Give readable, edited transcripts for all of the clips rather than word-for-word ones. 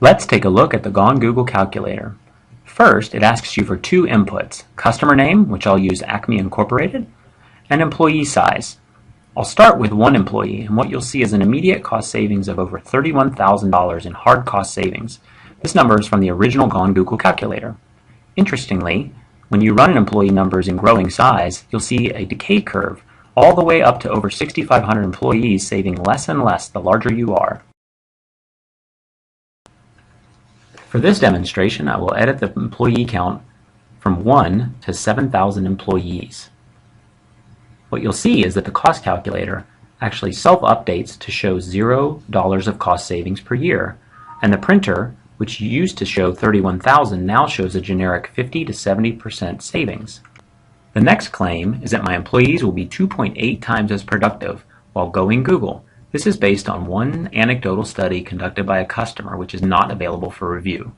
Let's take a look at the Gone Google calculator. First, it asks you for two inputs, customer name, which I'll use Acme Incorporated, and employee size. I'll start with one employee, and what you'll see is an immediate cost savings of over $31,000 in hard cost savings. This number is from the original Gone Google calculator. Interestingly, when you run employee numbers in growing size, you'll see a decay curve all the way up to over 6,500 employees, saving less and less the larger you are. For this demonstration, I will edit the employee count from 1 to 7,000 employees. What you'll see is that the cost calculator actually self-updates to show $0 of cost savings per year, and the printer, which used to show 31,000, now shows a generic 50 to 70% savings. The next claim is that my employees will be 2.8 times as productive while going Google. This is based on one anecdotal study conducted by a customer, which is not available for review.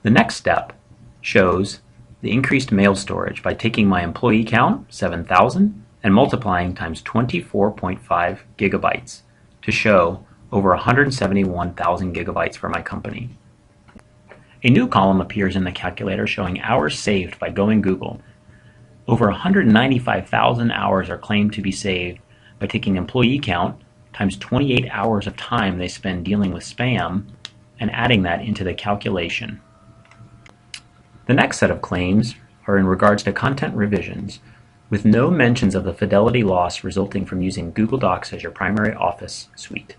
The next step shows the increased mail storage by taking my employee count, 7,000, and multiplying times 24.5 gigabytes to show over 171,000 gigabytes for my company. A new column appears in the calculator showing hours saved by going Google. Over 195,000 hours are claimed to be saved by taking employee count times 28 hours of time they spend dealing with spam and adding that into the calculation. The next set of claims are in regards to content revisions, with no mentions of the fidelity loss resulting from using Google Docs as your primary office suite.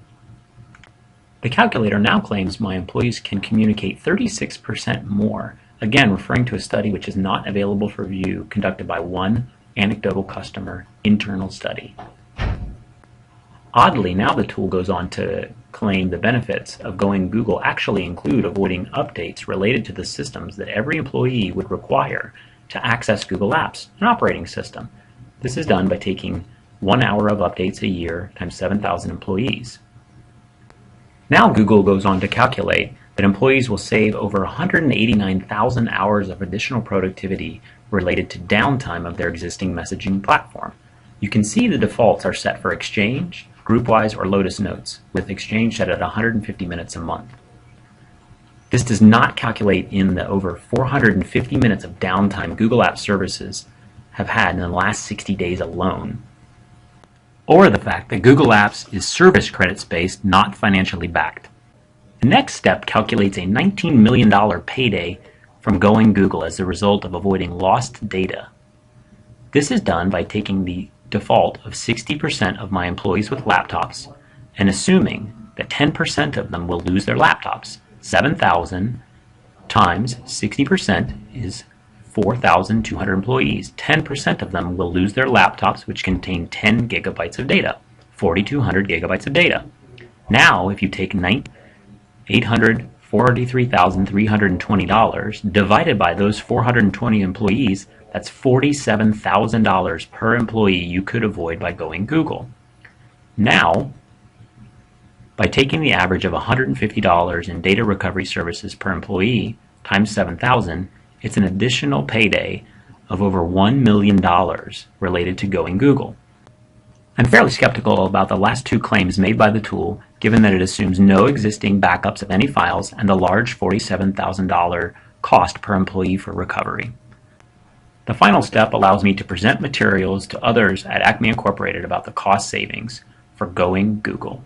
The calculator now claims my employees can communicate 36% more, again referring to a study which is not available for review conducted by one anecdotal customer internal study. Oddly, now the tool goes on to claim the benefits of going Google actually include avoiding updates related to the systems that every employee would require to access Google Apps, an operating system. This is done by taking 1 hour of updates a year times 7,000 employees. Now Google goes on to calculate that employees will save over 189,000 hours of additional productivity related to downtime of their existing messaging platform. You can see the defaults are set for Exchange, GroupWise, or Lotus Notes, with Exchange set at 150 minutes a month. This does not calculate in the over 450 minutes of downtime Google Apps services have had in the last 60 days alone, or the fact that Google Apps is service credits based, not financially backed. The next step calculates a $19 million payday from going Google as a result of avoiding lost data. This is done by taking the default of 60% of my employees with laptops and assuming that 10% of them will lose their laptops. 7,000 times 60% is 4,200 employees. 10% of them will lose their laptops, which contain 10 gigabytes of data, 4,200 gigabytes of data. Now, if you take $843,320 divided by those 420 employees, that's $47,000 per employee you could avoid by going Google. Now, by taking the average of $150 in data recovery services per employee times 7,000, it's an additional payday of over $1 million related to going Google. I'm fairly skeptical about the last two claims made by the tool, given that it assumes no existing backups of any files and the large $47,000 cost per employee for recovery. The final step allows me to present materials to others at Acme Incorporated about the cost savings for going Google.